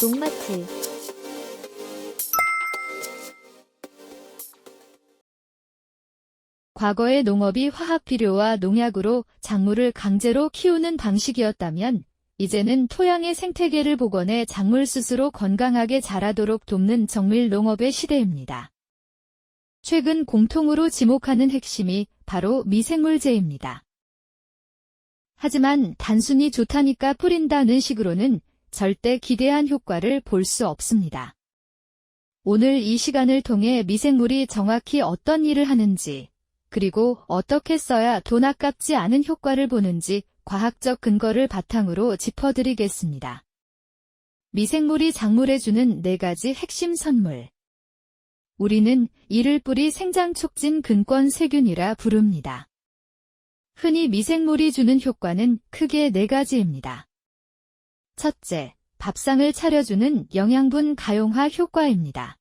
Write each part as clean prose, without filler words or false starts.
농마트. 과거의 농업이 화학 비료와 농약으로 작물을 강제로 키우는 방식이었다면 이제는 토양의 생태계를 복원해 작물 스스로 건강하게 자라도록 돕는 정밀 농업의 시대입니다. 최근 공통으로 지목하는 핵심이 바로 미생물제입니다. 하지만 단순히 좋다니까 뿌린다는 식으로는 절대 기대한 효과를 볼 수 없습니다. 오늘 이 시간을 통해 미생물이 정확히 어떤 일을 하는지, 그리고 어떻게 써야 돈 아깝지 않은 효과를 보는지 과학적 근거를 바탕으로 짚어드리겠습니다. 미생물이 작물에 주는 4가지 핵심 선물. 우리는 이를 뿌리 생장 촉진 근권 세균이라 부릅니다. 흔히 미생물이 주는 효과는 크게 4가지입니다. 첫째, 밥상을 차려주는 영양분 가용화 효과입니다.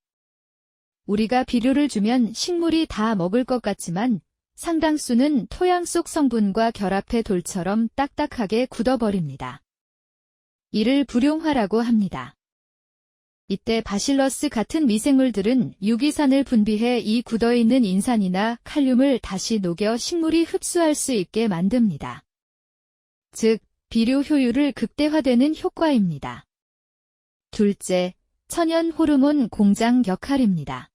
우리가 비료를 주면 식물이 다 먹을 것 같지만 상당수는 토양 속 성분과 결합해 돌처럼 딱딱하게 굳어버립니다. 이를 불용화라고 합니다. 이때 바실러스 같은 미생물들은 유기산을 분비해 이 굳어있는 인산이나 칼륨을 다시 녹여 식물이 흡수할 수 있게 만듭니다. 즉, 비료 효율을 극대화되는 효과입니다. 둘째, 천연 호르몬 공장 역할입니다.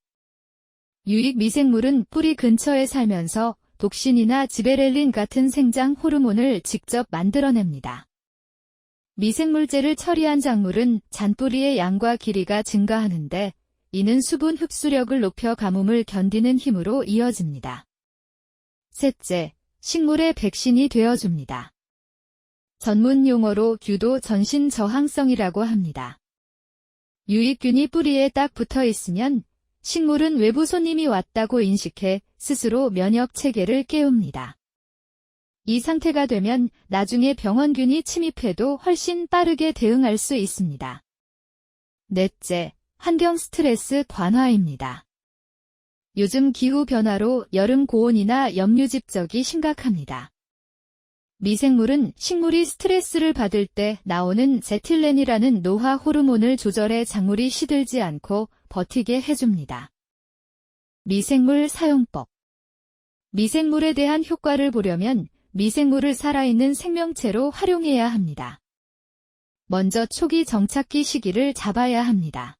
유익 미생물은 뿌리 근처에 살면서 독신이나 지베렐린 같은 생장 호르몬을 직접 만들어냅니다. 미생물제를 처리한 작물은 잔뿌리의 양과 길이가 증가하는데 이는 수분 흡수력을 높여 가뭄을 견디는 힘으로 이어집니다. 셋째, 식물의 백신이 되어줍니다. 전문 용어로 유도 전신 저항성이라고 합니다. 유익균이 뿌리에 딱 붙어 있으면 식물은 외부 손님이 왔다고 인식해 스스로 면역 체계를 깨웁니다. 이 상태가 되면 나중에 병원균이 침입해도 훨씬 빠르게 대응할 수 있습니다. 넷째, 환경 스트레스 완화입니다. 요즘 기후 변화로 여름 고온이나 염류 집적이 심각합니다. 미생물은 식물이 스트레스를 받을 때 나오는 제틸렌이라는 노화 호르몬을 조절해 작물이 시들지 않고 버티게 해줍니다. 미생물 사용법. 미생물에 대한 효과를 보려면 미생물을 살아있는 생명체로 활용해야 합니다. 먼저 초기 정착기 시기를 잡아야 합니다.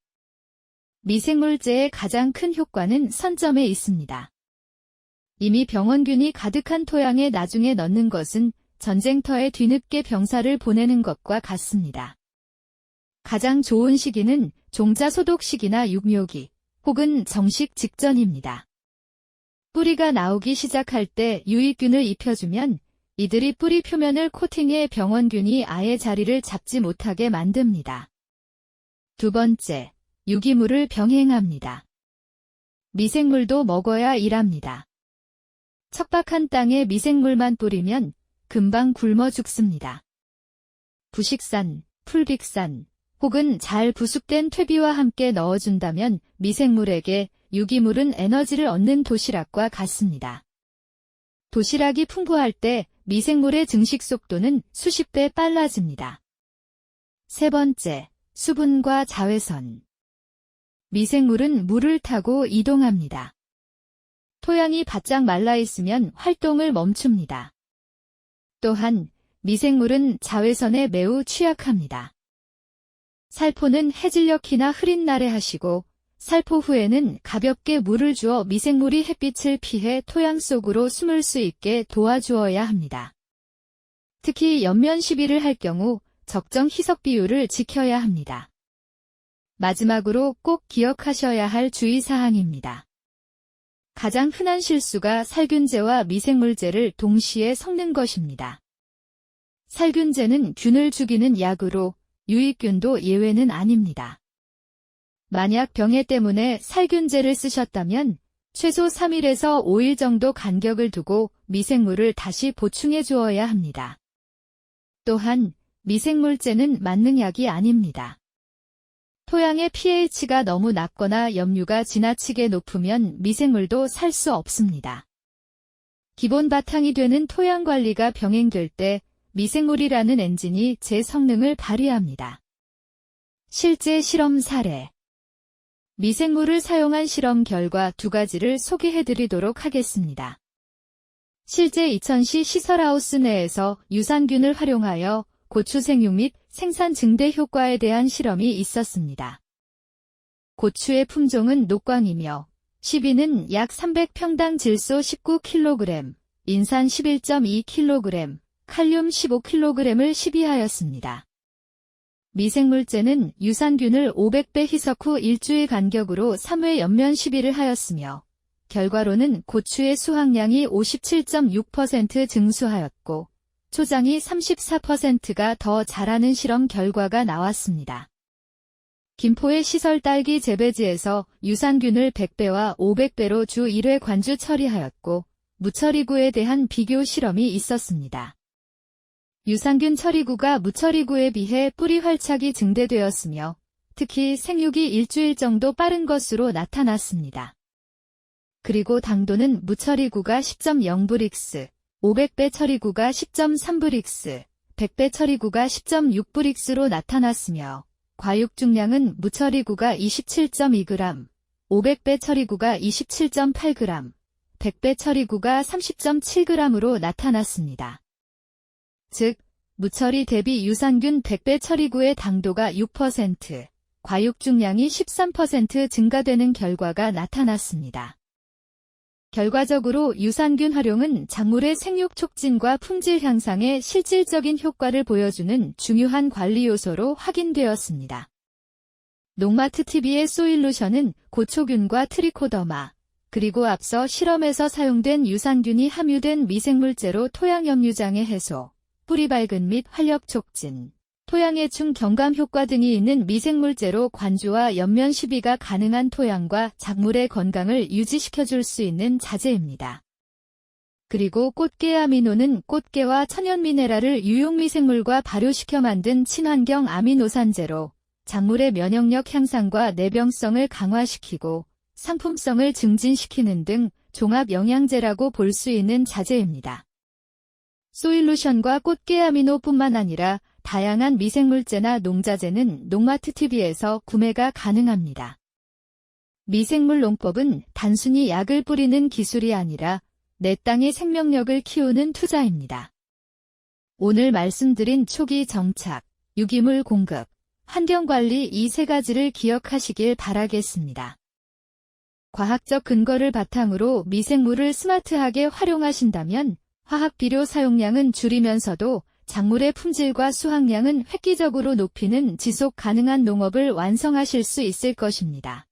미생물제의 가장 큰 효과는 선점에 있습니다. 이미 병원균이 가득한 토양에 나중에 넣는 것은 전쟁터에 뒤늦게 병사를 보내는 것과 같습니다. 가장 좋은 시기는 종자 소독 시기나 육묘기 혹은 정식 직전입니다. 뿌리가 나오기 시작할 때 유익균을 입혀주면 이들이 뿌리 표면을 코팅해 병원균이 아예 자리를 잡지 못하게 만듭니다. 두 번째, 유기물을 병행합니다. 미생물도 먹어야 일합니다. 척박한 땅에 미생물만 뿌리면 금방 굶어 죽습니다. 부식산, 풀빅산 혹은 잘 부숙된 퇴비와 함께 넣어준다면 미생물에게 유기물은 에너지를 얻는 도시락과 같습니다. 도시락이 풍부할 때 미생물의 증식 속도는 수십 배 빨라집니다. 세 번째, 수분과 자외선. 미생물은 물을 타고 이동합니다. 토양이 바짝 말라 있으면 활동을 멈춥니다. 또한 미생물은 자외선에 매우 취약합니다. 살포는 해질녘이나 흐린 날에 하시고 살포 후에는 가볍게 물을 주어 미생물이 햇빛을 피해 토양 속으로 숨을 수 있게 도와주어야 합니다. 특히 연면 시비를 할 경우 적정 희석 비율을 지켜야 합니다. 마지막으로 꼭 기억하셔야 할 주의사항입니다. 가장 흔한 실수가 살균제와 미생물제를 동시에 섞는 것입니다. 살균제는 균을 죽이는 약으로 유익균도 예외는 아닙니다. 만약 병해 때문에 살균제를 쓰셨다면 최소 3일에서 5일 정도 간격을 두고 미생물을 다시 보충해 주어야 합니다. 또한 미생물제는 만능약이 아닙니다. 토양의 pH가 너무 낮거나 염류가 지나치게 높으면 미생물도 살 수 없습니다. 기본 바탕이 되는 토양 관리가 병행될 때 미생물이라는 엔진이 제 성능을 발휘합니다. 실제 실험 사례. 미생물을 사용한 실험 결과 2가지를 소개해드리도록 하겠습니다. 실제 이천시 시설하우스 내에서 유산균을 활용하여 고추 생육 및 생산 증대 효과에 대한 실험이 있었습니다. 고추의 품종은 녹광이며 시비는 약 300평당 질소 19kg, 인산 11.2kg, 칼륨 15kg을 시비하였습니다. 미생물제는 유산균을 500배 희석 후 일주일 간격으로 3회 연면 시비를 하였으며 결과로는 고추의 수확량이 57.6% 증수하였고 초장이 34%가 더 자라는 실험 결과가 나왔습니다. 김포의 시설 딸기 재배지에서 유산균을 100배와 500배로 주 1회 관주 처리하였고 무처리구에 대한 비교 실험이 있었습니다. 유산균 처리구가 무처리구에 비해 뿌리 활착이 증대되었으며 특히 생육이 일주일 정도 빠른 것으로 나타났습니다. 그리고 당도는 무처리구가 10.0브릭스, 500배 처리구가 10.3브릭스, 100배 처리구가 10.6브릭스로 나타났으며 과육 중량은 무처리구가 27.2g, 500배 처리구가 27.8g, 100배 처리구가 30.7g으로 나타났습니다. 즉, 무처리 대비 유산균 100배 처리구의 당도가 6%, 과육 중량이 13% 증가되는 결과가 나타났습니다. 결과적으로 유산균 활용은 작물의 생육 촉진과 품질 향상에 실질적인 효과를 보여주는 중요한 관리 요소로 확인되었습니다. 농마트TV의 소일루션은 고초균과 트리코더마, 그리고 앞서 실험에서 사용된 유산균이 함유된 미생물제로 토양 염류장의 해소, 뿌리 발근 및 활력 촉진, 토양해충 경감 효과 등이 있는 미생물제로 관주와 연면 시비가 가능한 토양과 작물의 건강을 유지시켜줄 수 있는 자재입니다. 그리고 꽃게 아미노는 꽃게와 천연 미네랄을 유용미생물과 발효시켜 만든 친환경 아미노산제로 작물의 면역력 향상과 내병성을 강화시키고 상품성을 증진시키는 등 종합 영양제라고 볼 수 있는 자재입니다. 소일루션과 꽃게 아미노뿐만 아니라 다양한 미생물제나 농자재는 농마트TV에서 구매가 가능합니다. 미생물 농법은 단순히 약을 뿌리는 기술이 아니라 내 땅의 생명력을 키우는 투자입니다. 오늘 말씀드린 초기 정착, 유기물 공급, 환경관리 이 3가지를 기억하시길 바라겠습니다. 과학적 근거를 바탕으로 미생물을 스마트하게 활용하신다면 화학 비료 사용량은 줄이면서도 작물의 품질과 수확량은 획기적으로 높이는 지속 가능한 농업을 완성하실 수 있을 것입니다.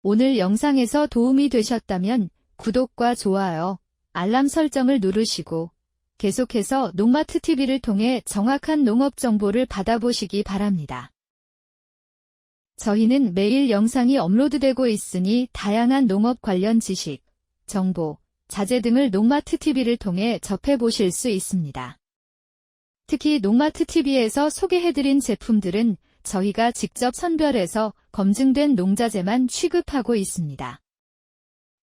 오늘 영상에서 도움이 되셨다면 구독과 좋아요, 알람 설정을 누르시고 계속해서 농마트TV를 통해 정확한 농업 정보를 받아보시기 바랍니다. 저희는 매일 영상이 업로드되고 있으니 다양한 농업 관련 지식, 정보, 자재 등을 농마트TV를 통해 접해보실 수 있습니다. 특히 농마트TV에서 소개해드린 제품들은 저희가 직접 선별해서 검증된 농자재만 취급하고 있습니다.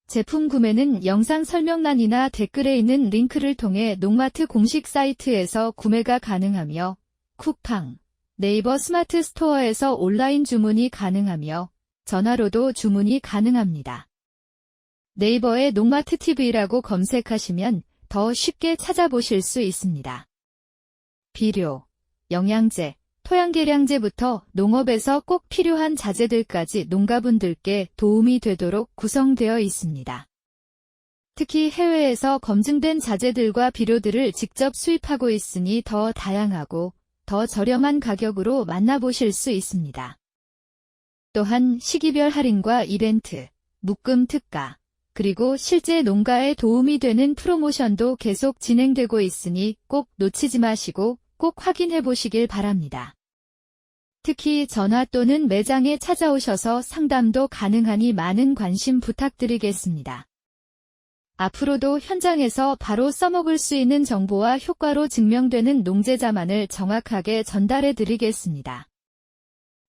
제품 구매는 영상 설명란이나 댓글에 있는 링크를 통해 농마트 공식 사이트에서 구매가 가능하며 쿠팡, 네이버 스마트 스토어에서 온라인 주문이 가능하며 전화로도 주문이 가능합니다. 네이버에 농마트TV라고 검색하시면 더 쉽게 찾아보실 수 있습니다. 비료, 영양제, 토양개량제부터 농업에서 꼭 필요한 자재들까지 농가분들께 도움이 되도록 구성되어 있습니다. 특히 해외에서 검증된 자재들과 비료들을 직접 수입하고 있으니 더 다양하고 더 저렴한 가격으로 만나보실 수 있습니다. 또한 시기별 할인과 이벤트, 묶음 특가, 그리고 실제 농가에 도움이 되는 프로모션도 계속 진행되고 있으니 꼭 놓치지 마시고 꼭 확인해 보시길 바랍니다. 특히 전화 또는 매장에 찾아오셔서 상담도 가능하니 많은 관심 부탁드리겠습니다. 앞으로도 현장에서 바로 써먹을 수 있는 정보와 효과로 증명되는 농제자만을 정확하게 전달해 드리겠습니다.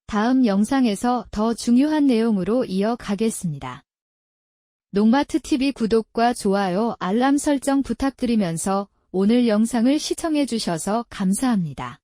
다음 영상에서 더 중요한 내용으로 이어가겠습니다. 농마트TV 구독과 좋아요, 알람 설정 부탁드리면서 오늘 영상을 시청해 주셔서 감사합니다.